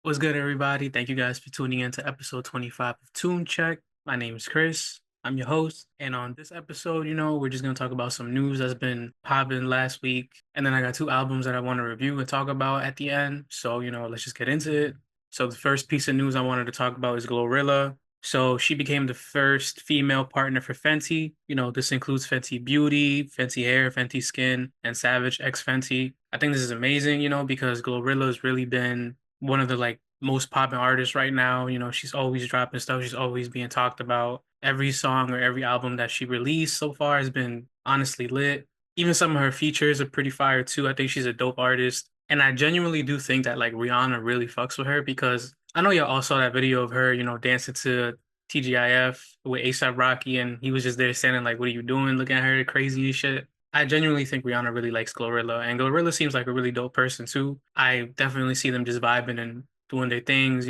What's good, everybody? Thank you guys for tuning in to episode 25 of Tune Check. My name is Chris. I'm your host. And on this episode, we're just going to talk about some news that's been popping last week. And then I got two albums that I want to review and talk about at the end. So, let's just get into it. So, the first piece of news I wanted to talk about is Glorilla. So, she became the first female partner for Fenty. This includes Fenty Beauty, Fenty Hair, Fenty Skin, and Savage X Fenty. I think this is amazing, because Glorilla has really been one of the most popping artists right now. She's always dropping stuff. She's always being talked about. Every song or every album that she released so far has been honestly lit. Even some of her features are pretty fire too. I think she's a dope artist. And I genuinely do think that Rihanna really fucks with her because I know y'all all saw that video of her, dancing to TGIF with ASAP Rocky, and he was just there standing like, "What are you doing?" Looking at her crazy as shit. I genuinely think Rihanna really likes Glorilla, and Glorilla seems like a really dope person too. I definitely see them just vibing and doing their things.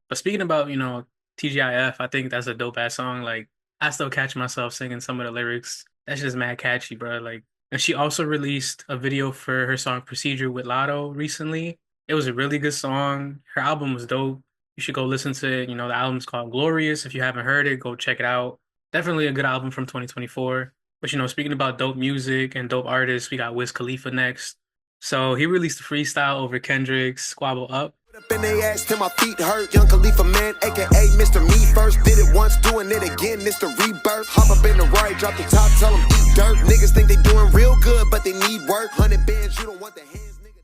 But speaking about, TGIF, I think that's a dope ass song. Like, I still catch myself singing some of the lyrics. That's just mad catchy, bro. And she also released a video for her song Procedure with Lotto recently. It was a really good song. Her album was dope. You should go listen to it. The album's called Glorious. If you haven't heard it, go check it out. Definitely a good album from 2024. But speaking about dope music and dope artists, we got Wiz Khalifa next. So he released a freestyle over Kendrick's Squabble Up. Up in they ass till my feet hurt. Young Khalifa man, aka Mr. Me First. Did it once, doing it again, Mr. Rebirth. Hop up in the right, drop the top, tell them eat dirt. Niggas think they doing real good, but they need work. 100 bands, you don't want the hands, nigga.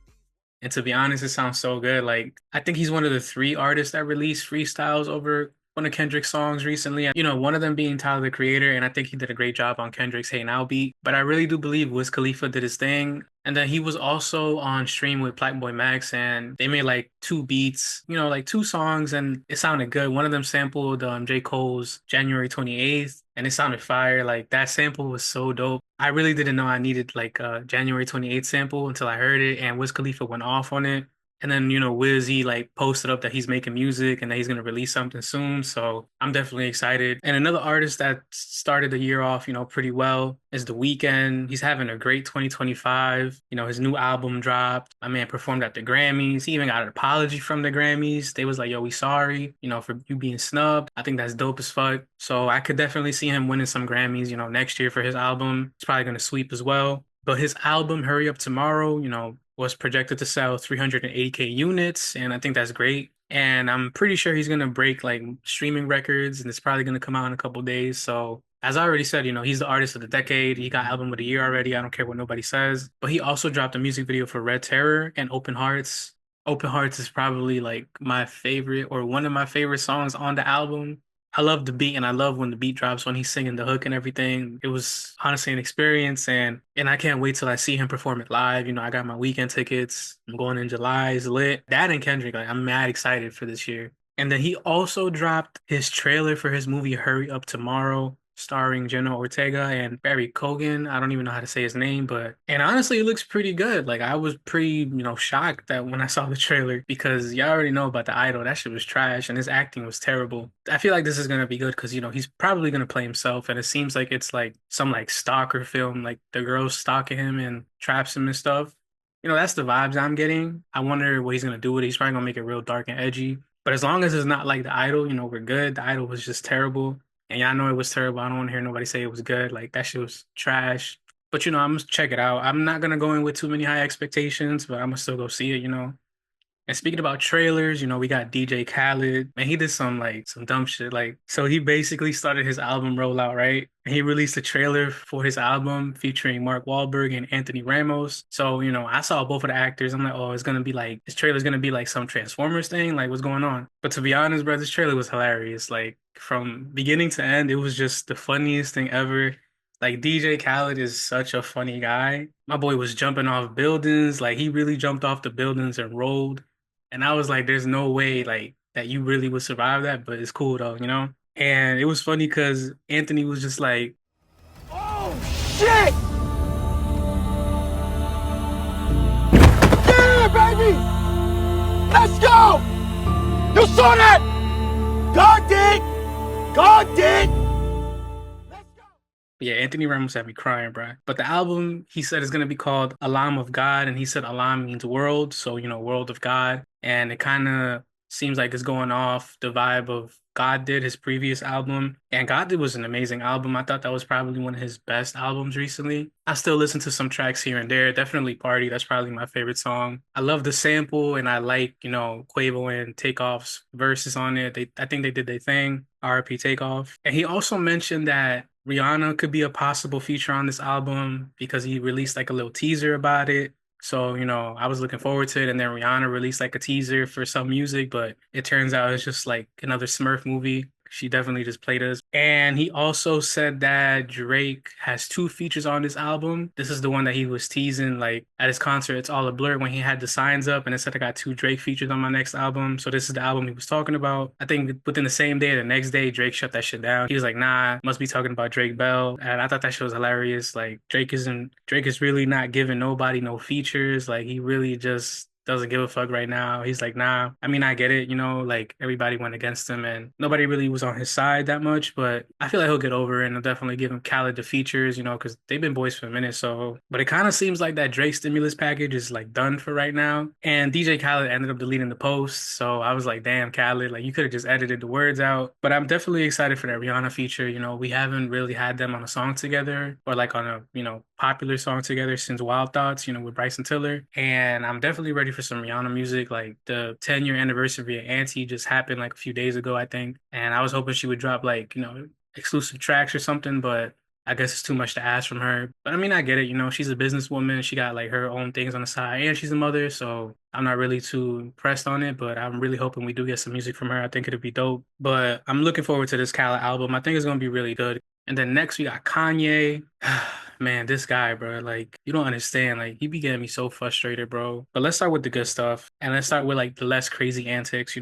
And to be honest, it sounds so good. Like, I think he's one of the three artists that released freestyles over one of Kendrick's songs recently. One of them being Tyler, the Creator, and I think he did a great job on Kendrick's Hey Now beat. But I really do believe Wiz Khalifa did his thing. And then he was also on stream with Boy Max, and they made like two beats, like two songs, and it sounded good. One of them sampled J. Cole's January 28th, and it sounded fire. Like, that sample was so dope. I really didn't know I needed like a January 28th sample until I heard it, and Wiz Khalifa went off on it. And then, Wiz, he like posted up that he's making music and that he's gonna release something soon. So I'm definitely excited. And another artist that started the year off, pretty well is The Weeknd. He's having a great 2025. His new album dropped. My man performed at the Grammys. He even got an apology from the Grammys. They was like, "Yo, we sorry, for you being snubbed." I think that's dope as fuck. So I could definitely see him winning some Grammys, next year for his album. It's probably gonna sweep as well. But his album, Hurry Up Tomorrow, was projected to sell 380K units, and I think that's great. And I'm pretty sure he's gonna break like streaming records, and it's probably gonna come out in a couple days. So as I already said, he's the artist of the decade. He got album of the year already. I don't care what nobody says. But he also dropped a music video for Red Terror and Open Hearts. Open Hearts is probably like my favorite or one of my favorite songs on the album. I love the beat, and I love when the beat drops when he's singing the hook and everything. It was honestly an experience, and I can't wait till I see him perform it live. I got my weekend tickets. I'm going in July. It's lit. That and Kendrick, like, I'm mad excited for this year. And then he also dropped his trailer for his movie Hurry Up Tomorrow, starring Jenna Ortega and Barry Cogan. I don't even know how to say his name, and honestly, it looks pretty good. Like, I was pretty, shocked that when I saw the trailer because y'all already know about the Idol. That shit was trash and his acting was terrible. I feel like this is gonna be good because, he's probably gonna play himself, and it seems like it's like some like stalker film, like the girl's stalking him and traps him and stuff. That's the vibes I'm getting. I wonder what he's gonna do with it. He's probably gonna make it real dark and edgy. But as long as it's not like the Idol, we're good. The Idol was just terrible. And y'all know it was terrible. I don't want to hear nobody say it was good. Like, that shit was trash. But I'm gonna check it out. I'm not gonna go in with too many high expectations, but I'm gonna still go see it. And speaking about trailers, we got DJ Khaled, and he did some dumb shit. Like, so he basically started his album rollout, right? And he released a trailer for his album featuring Mark Wahlberg and Anthony Ramos. So, I saw both of the actors. I'm like, oh, it's gonna be like this trailer's gonna be like some Transformers thing. Like, what's going on? But to be honest, bro, this trailer was hilarious. Like, from beginning to end, it was just the funniest thing ever. Like, DJ Khaled is such a funny guy. My boy was jumping off buildings. Like, he really jumped off the buildings and rolled. And I was like, there's no way like that you really would survive that, but it's cool though. And it was funny because Anthony was just like, Oh, shit! Yeah, baby! Let's go! You saw that? God did! God did! Let's go! yeah, Anthony Ramos had me crying, bro. But the album, he said, is going to be called Alam of God. And he said Alam means world. So, world of God. And it kind of seems like it's going off the vibe of God Did, his previous album. And God Did was an amazing album. I thought that was probably one of his best albums recently. I still listen to some tracks here and there. Definitely Party. That's probably my favorite song. I love the sample and I like, Quavo and Takeoff's verses on it. I think they did their thing. RIP Takeoff. And he also mentioned that Rihanna could be a possible feature on this album because he released like a little teaser about it. So, I was looking forward to it. And then Rihanna released like a teaser for some music, but it turns out it's just like another Smurf movie. She definitely just played us. And he also said that Drake has two features on this album. This is the one that he was teasing, like at his concert, It's All a Blur, when he had the signs up and it said I got two Drake features on my next album. So this is the album he was talking about. I think within the same day, the next day, Drake shut that shit down. He was like, nah, must be talking about Drake Bell. And I thought that shit was hilarious. Like Drake is really not giving nobody no features. Like he really just doesn't give a fuck right now. He's like, nah. I mean, I get it, like everybody went against him and nobody really was on his side that much, but I feel like he'll get over it and I'll definitely give him Khaled the features, because they've been boys for a minute. So, but it kind of seems like that Drake stimulus package is like done for right now. And DJ Khaled ended up deleting the post. So I was like, damn, Khaled, like you could have just edited the words out. But I'm definitely excited for that Rihanna feature. We haven't really had them on a song together or like on a, popular song together since Wild Thoughts, with Bryson Tiller. And I'm definitely ready for some Rihanna music. Like the 10-year anniversary of Anti just happened like a few days ago, I think. And I was hoping she would drop like, exclusive tracks or something, but I guess it's too much to ask from her. But I mean, I get it. She's a businesswoman. She got like her own things on the side and she's a mother. So I'm not really too impressed on it, but I'm really hoping we do get some music from her. I think it'll be dope. But I'm looking forward to this Khaled album. I think it's going to be really good. And then next we got Kanye. Man, this guy, bro, like you don't understand. Like he be getting me so frustrated, bro. But let's start with the good stuff. And let's start with like the less crazy antics.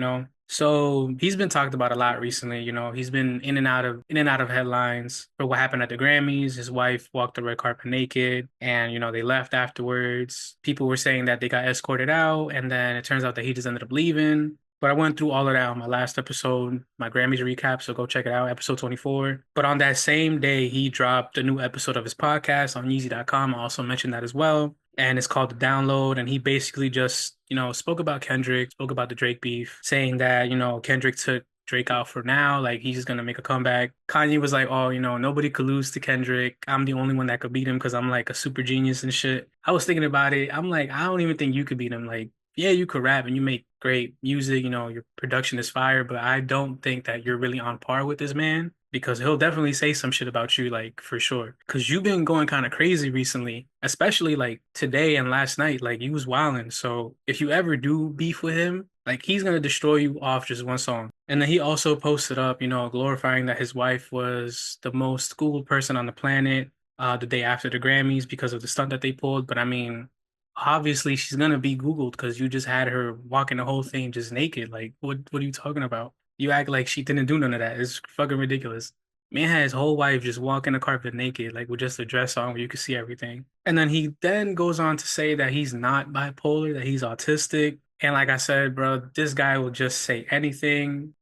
So he's been talked about a lot recently. He's been in and out of headlines for what happened at the Grammys. His wife walked the red carpet naked, and they left afterwards. People were saying that they got escorted out, and then it turns out that he just ended up leaving. But I went through all of that on my last episode, my Grammys recap, so go check it out, episode 24. But on that same day, he dropped a new episode of his podcast on Yeezy.com. I also mentioned that as well. And it's called The Download. And he basically just, spoke about Kendrick, spoke about the Drake beef, saying that, Kendrick took Drake out for now. Like, he's just going to make a comeback. Kanye was like, oh, nobody could lose to Kendrick. I'm the only one that could beat him because I'm like a super genius and shit. I was thinking about it. I'm like, I don't even think you could beat him. Like, yeah, you could rap and you make great music, your production is fire, but I don't think that you're really on par with this man because he'll definitely say some shit about you, like for sure. Because you've been going kind of crazy recently, especially like today and last night, like you was wilding. So if you ever do beef with him, like he's gonna destroy you off just one song. And then he also posted up, glorifying that his wife was the most schooled person on the planet the day after the Grammys because of the stunt that they pulled. But I mean, obviously she's gonna be Googled because you just had her walking the whole thing just naked. Like, what are you talking about? You act like she didn't do none of that. It's fucking ridiculous. Man had his whole wife just walking the carpet naked, like with just a dress on where you could see everything. And then he then goes on to say that he's not bipolar, that he's autistic. And like I said, bro, this guy will just say anything,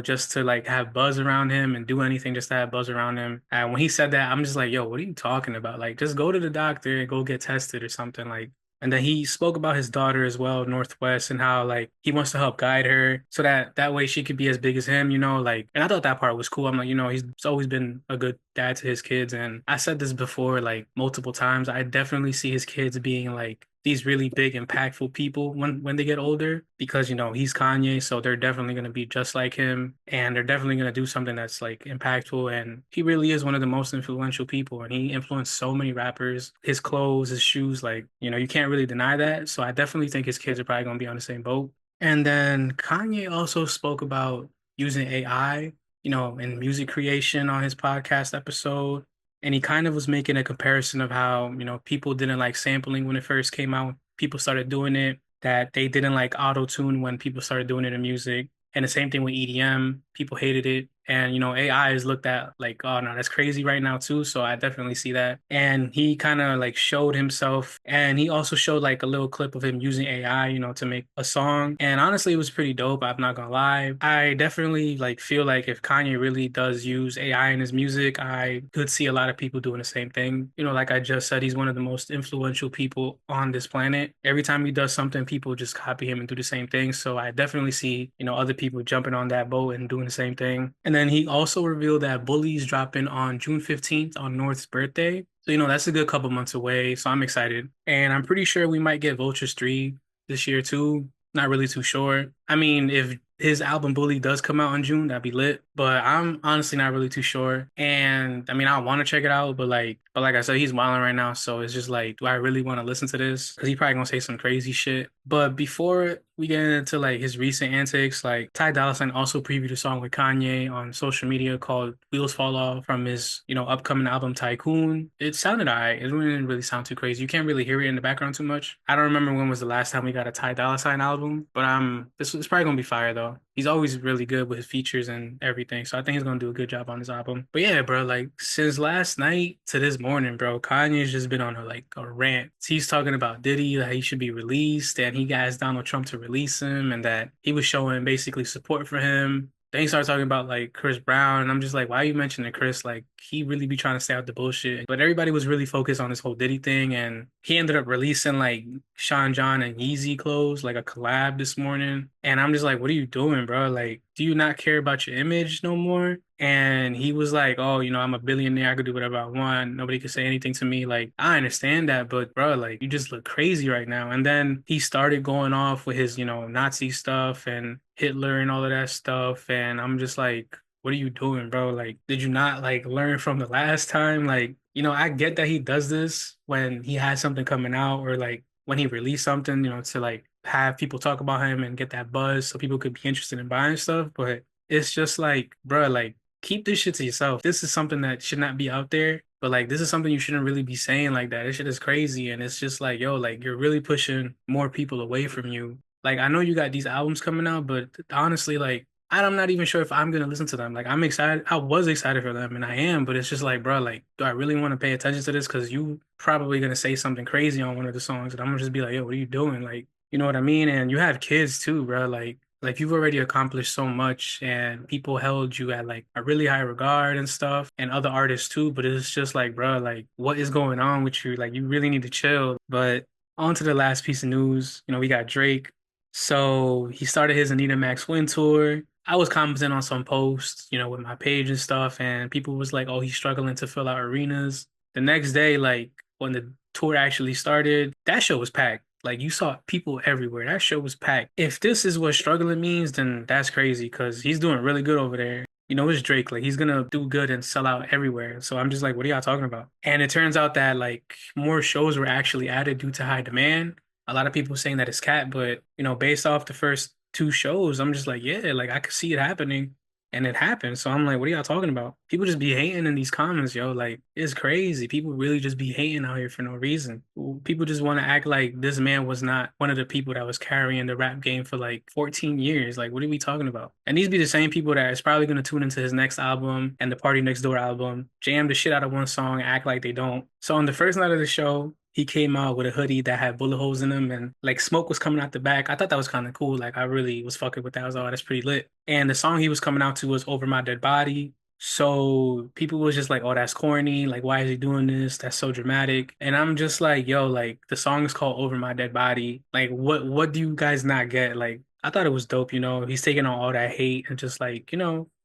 just to like have buzz around him and do anything just to have buzz around him. And when he said that, I'm just like, yo, what are you talking about? Like, just go to the doctor and go get tested or something. Like, and then he spoke about his daughter as well, Northwest, and how like he wants to help guide her so that way she could be as big as him, like, and I thought that part was cool. I'm like, he's always been a good dad to his kids. And I said this before, like multiple times, I definitely see his kids being like these really big, impactful people when they get older because, he's Kanye. So they're definitely going to be just like him. And they're definitely going to do something that's like impactful. And he really is one of the most influential people. And he influenced so many rappers, his clothes, his shoes, like, you can't really deny that. So I definitely think his kids are probably going to be on the same boat. And then Kanye also spoke about using AI, in music creation on his podcast episode. And he kind of was making a comparison of how, people didn't like sampling when it first came out. People started doing it, that they didn't like auto tune when people started doing it in music. And the same thing with EDM. People hated it. And AI is looked at like, oh no, that's crazy right now too. So I definitely see that. And he kind of like showed himself, and he also showed like a little clip of him using AI, to make a song. And honestly, it was pretty dope. I'm not gonna lie. I definitely like feel like if Kanye really does use AI in his music, I could see a lot of people doing the same thing. Like I just said, he's one of the most influential people on this planet. Every time he does something, people just copy him and do the same thing. So I definitely see, other people jumping on that boat and doing the same thing. And then he also revealed that Bully's dropping on June 15th on North's birthday. So, that's a good couple months away. So I'm excited. And I'm pretty sure we might get Vultures 3 this year too. Not really too sure. I mean, if his album Bully does come out in June, that'd be lit. But I'm honestly not really too sure. And I mean, I want to check it out, but like I said, he's wilding right now. So it's just like, do I really want to listen to this? Because he probably gonna say some crazy shit. But before we get into like his recent antics, like Ty Dolla $ign also previewed a song with Kanye on social media called Wheels Fall Off from his, upcoming album Tycoon. It sounded alright. It didn't really sound too crazy. You can't really hear it in the background too much. I don't remember when was the last time we got a Ty Dolla $ign album, but this is probably gonna be fire though. He's always really good with his features and everything. So I think he's gonna do a good job on this album. But yeah, bro, like since last night to this morning, bro, Kanye's just been on a rant. He's talking about Diddy, that he should be released, and he asked Donald Trump to release him, and that he was showing basically support for him. Then he started talking about like Chris Brown, and I'm just like, why are you mentioning Chris? Like he really be trying to stay out the bullshit. But everybody was really focused on this whole Diddy thing, and he ended up releasing like Sean John and Yeezy clothes, like a collab this morning. And I'm just like, what are you doing, bro? Like, do you not care about your image no more? And he was like, oh, I'm a billionaire. I could do whatever I want. Nobody could say anything to me. Like, I understand that, but bro, like, you just look crazy right now. And then he started going off with his, Nazi stuff and Hitler and all of that stuff. And I'm just like, what are you doing, bro? Like, did you not like learn from the last time? Like, I get that he does this when he has something coming out or like when he released something, to like have people talk about him and get that buzz so people could be interested in buying stuff. But it's just like, bro, like, keep this shit to yourself. This is something that should not be out there. But like this is something you shouldn't really be saying like that. This shit is crazy. And it's just like, yo, like you're really pushing more people away from you. Like I know you got these albums coming out, but honestly, like I'm not even sure if I'm gonna listen to them. Like I'm excited. I was excited for them and I am, but it's just like, bro, like, do I really want to pay attention to this? Because you probably gonna say something crazy on one of the songs and I'm gonna just be like, yo, what are you doing? Like, you know what I mean? And you have kids too, bro. Like you've already accomplished so much and people held you at like a really high regard and stuff and other artists too. But it's just like, bro, like what is going on with you? Like you really need to chill. But on to the last piece of news. We got Drake. So he started his Anita Max Win tour. I was commenting on some posts, with my page and stuff, and people was like, oh, he's struggling to fill out arenas. The next day, like when the tour actually started, that show was packed. Like you saw people everywhere. That show was packed. If this is what struggling means, then that's crazy because he's doing really good over there. It's Drake. Like he's gonna do good and sell out everywhere. So I'm just like, what are y'all talking about? And it turns out that like more shows were actually added due to high demand. A lot of people saying that it's cat, but based off the first two shows, I'm just like, yeah, like I could see it happening. And it happened. So I'm like, what are y'all talking about? People just be hating in these comments, yo. Like, it's crazy. People really just be hating out here for no reason. People just want to act like this man was not one of the people that was carrying the rap game for like 14 years. Like, what are we talking about? And these be the same people that is probably going to tune into his next album and the Party Next Door album, jam the shit out of one song, act like they don't. So on the first night of the show, he came out with a hoodie that had bullet holes in them and like smoke was coming out the back. I thought that was kind of cool. Like I really was fucking with that. I was like, oh, that's pretty lit. And the song he was coming out to was Over My Dead Body. So people was just like, oh, that's corny. Like, why is he doing this? That's so dramatic. And I'm just like, yo, like the song is called Over My Dead Body. Like, what do you guys not get? Like, I thought it was dope, He's taking on all that hate and just like,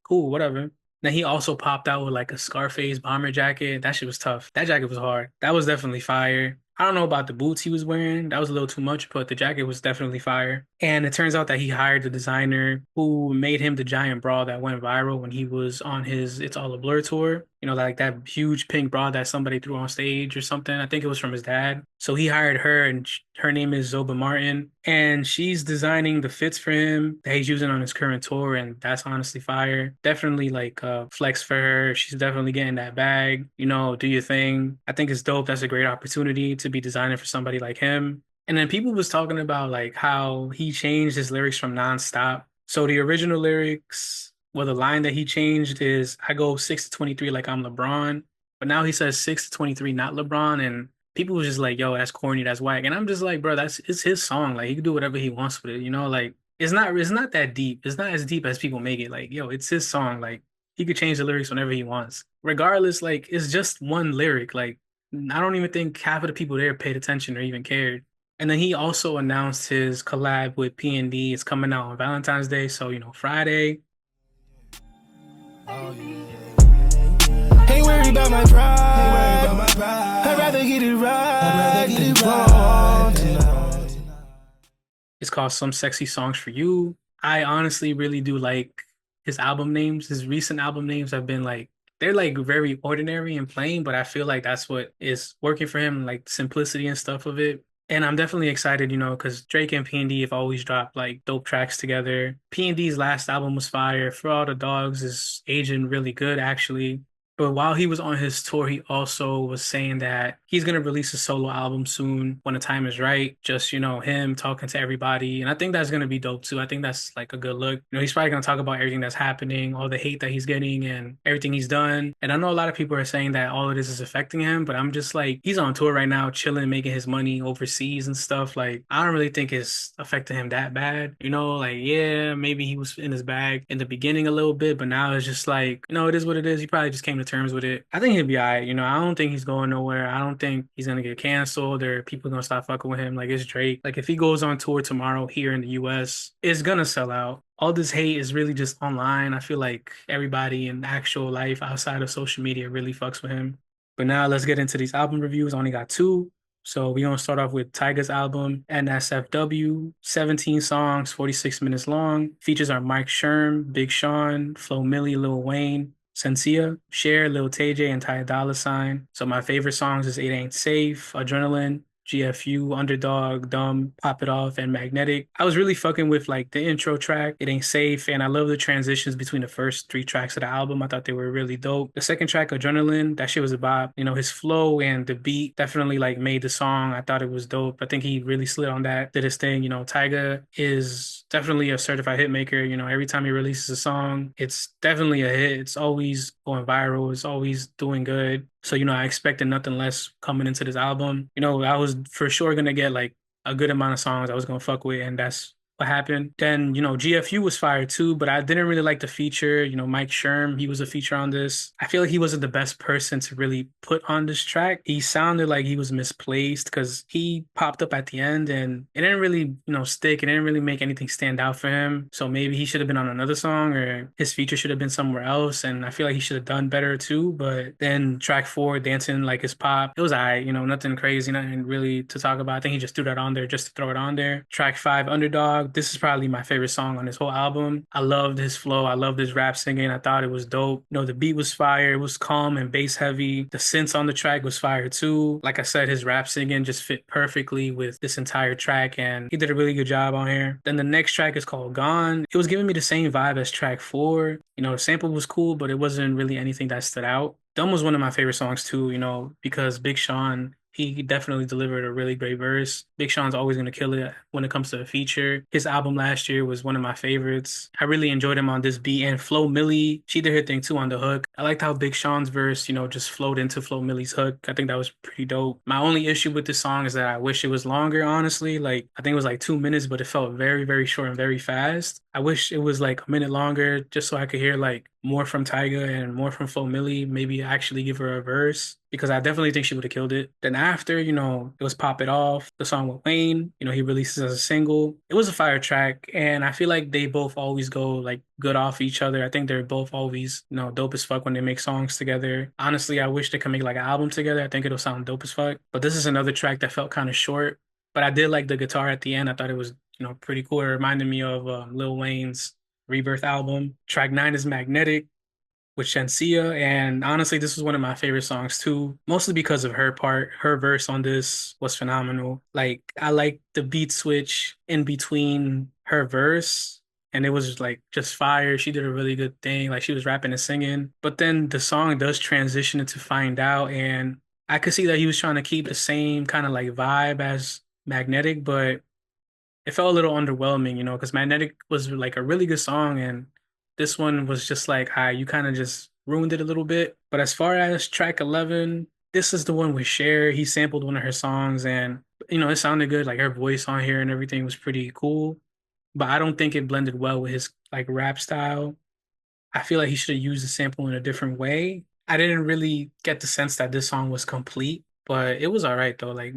cool, whatever. Then he also popped out with like a Scarface bomber jacket. That shit was tough. That jacket was hard. That was definitely fire. I don't know about the boots he was wearing. That was a little too much, but the jacket was definitely fire. And it turns out that he hired the designer who made him the giant bra that went viral when he was on his It's All a Blur tour. Like that huge pink bra that somebody threw on stage or something. I think it was from his dad. So he hired her and her name is Zoba Martin. And she's designing the fits for him that he's using on his current tour. And that's honestly fire. Definitely like flex for her. She's definitely getting that bag. Do your thing. I think it's dope. That's a great opportunity to be designing for somebody like him. And then people was talking about like how he changed his lyrics from nonstop. So the original lyrics Well, the line that he changed is I go 6 to 23 like I'm LeBron, but now he says 6 to 23 not LeBron, and people was just like, "Yo, that's corny, that's whack," and I'm just like, bro, that's it's his song. Like he can do whatever he wants with it, you know? Like it's not that deep. It's not as deep as people make it. Like, yo, it's his song. Like he could change the lyrics whenever he wants. Regardless, like it's just one lyric. Like I don't even think half of the people there paid attention or even cared. And then he also announced his collab with P&D. It's coming out on Valentine's Day, so Friday. Ain't worried about my pride. I'd rather get it right than wrong tonight. It's called Some Sexy Songs for You. I honestly really do like his album names. His recent album names have been like they're like very ordinary and plain, but I feel like that's what is working for him, like simplicity and stuff of it. And I'm definitely excited, because Drake and P&D have always dropped like dope tracks together. P&D's last album was fire. For All the Dogs is aging really good, actually. But while he was on his tour, he also was saying that he's gonna release a solo album soon when the time is right. Just, him talking to everybody. And I think that's gonna be dope too. I think that's like a good look. He's probably gonna talk about everything that's happening, all the hate that he's getting and everything he's done. And I know a lot of people are saying that all of this is affecting him, but I'm just like, he's on tour right now, chilling, making his money overseas and stuff. Like, I don't really think it's affecting him that bad. Like, yeah, maybe he was in his bag in the beginning a little bit, but now it's just like, it is what it is. He probably just came to terms with it. I think he'll be all right. I don't think he's going nowhere. I don't think he's gonna get canceled or people gonna stop fucking with him. Like it's Drake. Like if he goes on tour tomorrow here in the US, it's gonna sell out. All this hate is really just online. I feel like everybody in actual life outside of social media really fucks with him. But now let's get into these album reviews. I only got two. So we're gonna start off with Tyga's album, NSFW, 17 songs, 46 minutes long. Features are Mike Sherm, Big Sean, Flo Milli, Lil Wayne, Sensia, Cher, Lil Tay J, and Ty Dolla $ign. So my favorite songs is It Ain't Safe, Adrenaline, GFU, Underdog, Dumb, Pop It Off, and Magnetic. I was really fucking with like the intro track, It Ain't Safe, and I love the transitions between the first three tracks of the album. I thought they were really dope. The second track, Adrenaline, that shit was a bop. His flow and the beat definitely like made the song. I thought it was dope. I think he really slid on that, did his thing. Tyga is definitely a certified hit maker. Every time he releases a song, it's definitely a hit. It's always going viral. It's always doing good. So, I expected nothing less coming into this album. I was for sure gonna get like a good amount of songs I was gonna fuck with, and that's what happened. Then, GFU was fire too, but I didn't really like the feature. Mike Sherm, he was a feature on this. I feel like he wasn't the best person to really put on this track. He sounded like he was misplaced because he popped up at the end and it didn't really, stick. It didn't really make anything stand out for him. So maybe he should have been on another song or his feature should have been somewhere else. And I feel like he should have done better too. But then track 4, Dancing Like It's Pop, it was all right, nothing crazy, nothing really to talk about. I think he just threw that on there just to throw it on there. Track 5, Underdog. This is probably my favorite song on this whole album. I loved his flow. I loved his rap singing. I thought it was dope. The beat was fire. It was calm and bass heavy. The synths on the track was fire too. Like I said, his rap singing just fit perfectly with this entire track and he did a really good job on here. Then the next track is called Gone. It was giving me the same vibe as track 4. The sample was cool, but it wasn't really anything that stood out. Dumb was one of my favorite songs too, because Big Sean, he definitely delivered a really great verse. Big Sean's always going to kill it when it comes to a feature. His album last year was one of my favorites. I really enjoyed him on this beat. And Flo Milli, she did her thing too on the hook. I liked how Big Sean's verse, just flowed into Flo Milli's hook. I think that was pretty dope. My only issue with this song is that I wish it was longer, honestly. Like, I think it was like 2 minutes, but it felt very, very short and very fast. I wish it was like a minute longer just so I could hear like more from Tyga and more from Flo Milli, maybe actually give her a verse because I definitely think she would have killed it. Then after, it was Pop It Off, the song with Wayne, he releases as a single. It was a fire track and I feel like they both always go like good off each other. I think they're both always, dope as fuck when they make songs together. Honestly, I wish they could make like an album together. I think it'll sound dope as fuck. But this is another track that felt kind of short, but I did like the guitar at the end. I thought it was, pretty cool. It reminded me of Lil Wayne's Rebirth album. Track 9 is Magnetic with Shensia, and honestly, this was one of my favorite songs too, mostly because of her part. Her verse on this was phenomenal. Like, I like the beat switch in between her verse, and it was like just fire. She did a really good thing. Like, she was rapping and singing, but then the song does transition into Find Out, and I could see that he was trying to keep the same kind of like vibe as Magnetic, but it felt a little underwhelming, because Magnetic was like a really good song and This one was just like, you kind of just ruined it a little bit. But as far as track 11, this is the one with Cher. He sampled one of her songs and, it sounded good. Like her voice on here and everything was pretty cool. But I don't think it blended well with his like rap style. I feel like he should have used the sample in a different way. I didn't really get the sense that this song was complete, but it was all right though. Like,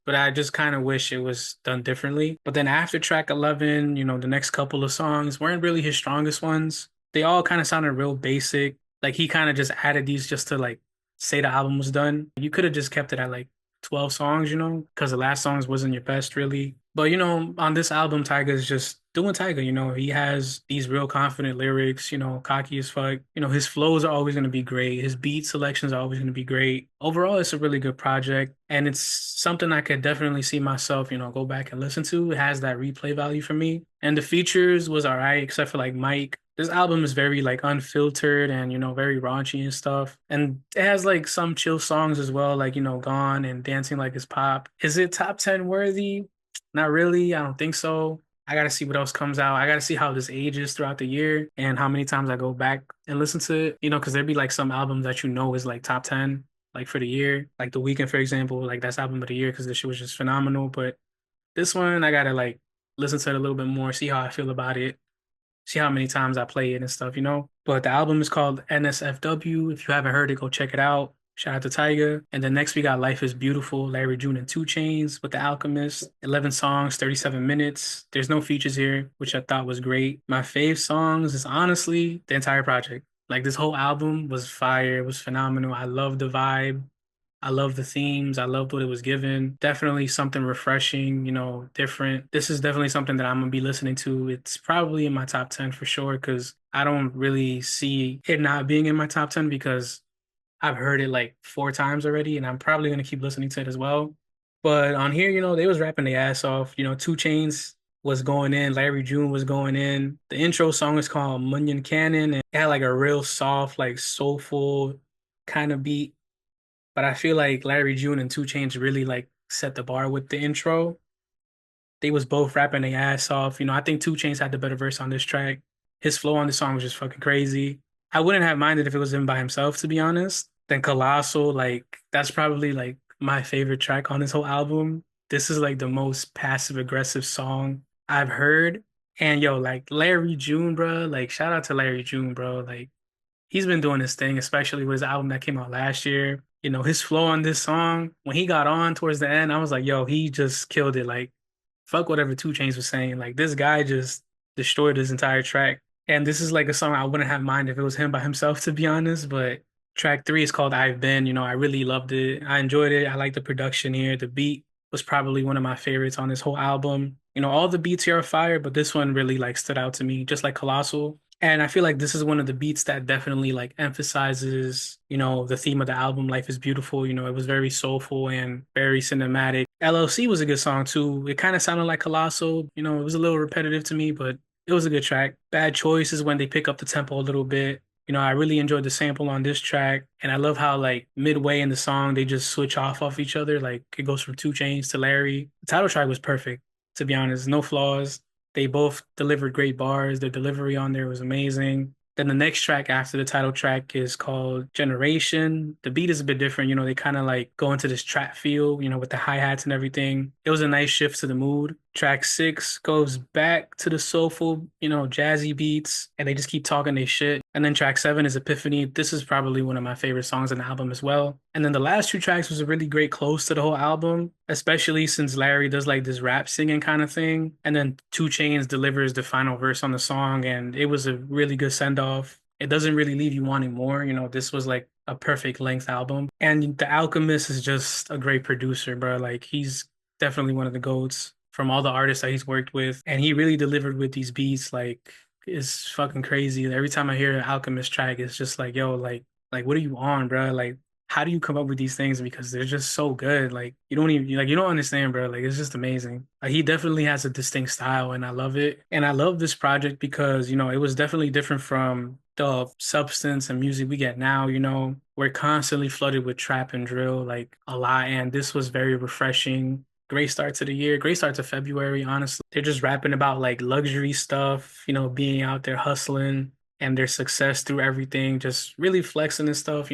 but I just kind of wish it was done differently. But then after track 11, the next couple of songs weren't really his strongest ones. They all kind of sounded real basic. Like he kind of just added these just to like say the album was done. You could have just kept it at like 12 songs, because the last songs wasn't your best really. But on this album, Tyga is just doing Tyga. He has these real confident lyrics, cocky as fuck. His flows are always going to be great. His beat selections are always going to be great. Overall, it's a really good project. And it's something I could definitely see myself, go back and listen to. It has that replay value for me. And the features was all right, except for like Mike. This album is very like unfiltered and very raunchy and stuff. And it has like some chill songs as well, like Gone and Dancing Like It's Pop. Is it top 10 worthy? Not really. I don't think so. I gotta see what else comes out. I gotta see how this ages throughout the year and how many times I go back and listen to it. Because there'd be like some albums that is like top 10, like for the year. Like The Weeknd, for example, like that's album of the year because this shit was just phenomenal. But this one, I gotta like listen to it a little bit more, see how I feel about it, see how many times I play it and stuff. But the album is called NSFW. If you haven't heard it, go check it out. Shout out to Tyga. And then next we got Life is Beautiful, Larry June and 2 Chainz with The Alchemist. 11 songs, 37 minutes. There's no features here, which I thought was great. My fave songs is honestly the entire project. Like this whole album was fire. It was phenomenal. I love the vibe. I love the themes. I loved what it was given. Definitely something refreshing, different. This is definitely something that I'm gonna be listening to. It's probably in my top 10 for sure, because I don't really see it not being in my top 10 because I've heard it like 4 times already, and I'm probably gonna keep listening to it as well. But on here, they was rapping their ass off. 2 Chainz was going in, Larry June was going in. The intro song is called Munyon Cannon, and it had like a real soft, like soulful kind of beat. But I feel like Larry June and 2 Chainz really like set the bar with the intro. They was both rapping their ass off. I think 2 Chainz had the better verse on this track. His flow on this song was just fucking crazy. I wouldn't have minded if it was him by himself, to be honest. Then Colossal, like that's probably like my favorite track on this whole album. This is like the most passive aggressive song I've heard. And yo, like Larry June, bro, like shout out to Larry June, bro. Like he's been doing his thing, especially with his album that came out last year. His flow on this song, when he got on towards the end, I was like, yo, he just killed it. Like, fuck whatever 2 Chainz was saying. Like, this guy just destroyed his entire track. And this is like a song I wouldn't have mind if it was him by himself, to be honest. But track 3 is called I've Been. I really loved it. I enjoyed it. I like the production here. The beat was probably one of my favorites on this whole album. All the beats here are fire, but this one really like stood out to me, just like Colossal. And I feel like this is one of the beats that definitely like emphasizes, the theme of the album, Life is Beautiful. It was very soulful and very cinematic. LLC was a good song too. It kind of sounded like Colossal. It was a little repetitive to me, but it was a good track. Bad Choice is when they pick up the tempo a little bit. I really enjoyed the sample on this track. And I love how like midway in the song, they just switch off each other. Like it goes from 2 Chainz to Larry. The title track was perfect, to be honest. No flaws. They both delivered great bars. Their delivery on there was amazing. Then the next track after the title track is called Generation. The beat is a bit different. They kind of like go into this trap feel, with the hi-hats and everything. It was a nice shift to the mood. Track 6 goes back to the soulful, jazzy beats, and they just keep talking their shit. And then track 7 is Epiphany. This is probably one of my favorite songs on the album as well. And then the last 2 tracks was a really great close to the whole album, especially since Larry does like this rap singing kind of thing. And then 2 Chainz delivers the final verse on the song, and it was a really good send-off. It doesn't really leave you wanting more. This was like a perfect length album. And The Alchemist is just a great producer, bro. Like he's definitely one of the GOATs from all the artists that he's worked with. And he really delivered with these beats. Like it's fucking crazy. Every time I hear an Alchemist track, it's just like, yo, like what are you on, bro? Like how do you come up with these things? Because they're just so good. Like you don't understand, bro. Like it's just amazing. He definitely has a distinct style, and I love it. And I love this project because, it was definitely different from the substance and music we get now. We're constantly flooded with trap and drill, like a lot. And this was very refreshing. Great start to the year, great start to February, honestly. They're just rapping about like luxury stuff, being out there hustling. and their success through everything, just really flexing and stuff,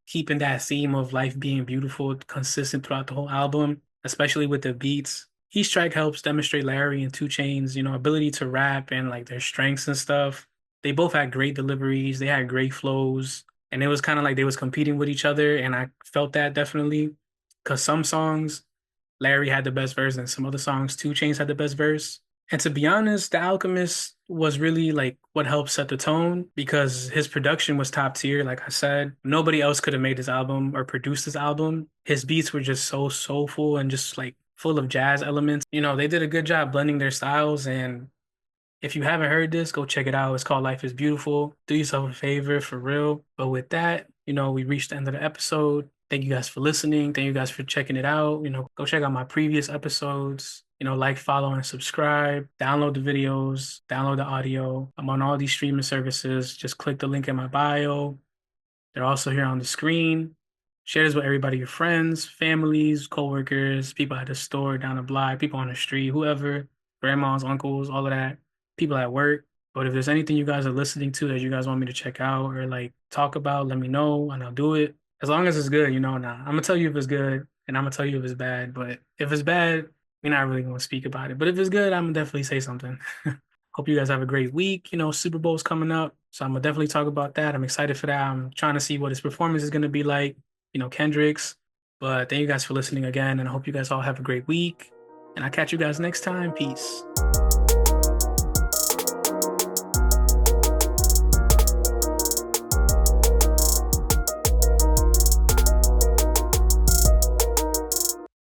keeping that theme of life being beautiful consistent throughout the whole album, especially with the beats. Each track helps demonstrate Larry and 2 Chainz, ability to rap and like their strengths and stuff. They both had great deliveries, they had great flows, and it was kind of like they was competing with each other, and I felt that definitely. Because some songs Larry had the best verse, and some other songs 2 Chainz had the best verse. And to be honest, The Alchemist was really like what helped set the tone because his production was top tier. Like I said, nobody else could have made this album or produced this album. His beats were just so soulful and just like full of jazz elements. They did a good job blending their styles. And if you haven't heard this, go check it out. It's called Life is Beautiful. Do yourself a favor for real. But with that, we reached the end of the episode. Thank you guys for listening. Thank you guys for checking it out. Go check out my previous episodes. Like, follow, and subscribe. Download the videos, download the audio. I'm on all these streaming services. Just click the link in my bio. They're also here on the screen. Share this with everybody, your friends, families, coworkers, people at the store, down the block, people on the street, whoever, grandmas, uncles, all of that, people at work. But if there's anything you guys are listening to that you guys want me to check out or like talk about, let me know and I'll do it. As long as it's good, nah. I'm gonna tell you if it's good and I'm gonna tell you if it's bad. But if it's bad, we're not really gonna speak about it. But if it's good, I'm gonna definitely say something. Hope you guys have a great week. Super Bowl's coming up, so I'm gonna definitely talk about that. I'm excited for that. I'm trying to see what his performance is gonna be like, Kendrick's. But thank you guys for listening again, and I hope you guys all have a great week. And I'll catch you guys next time. Peace.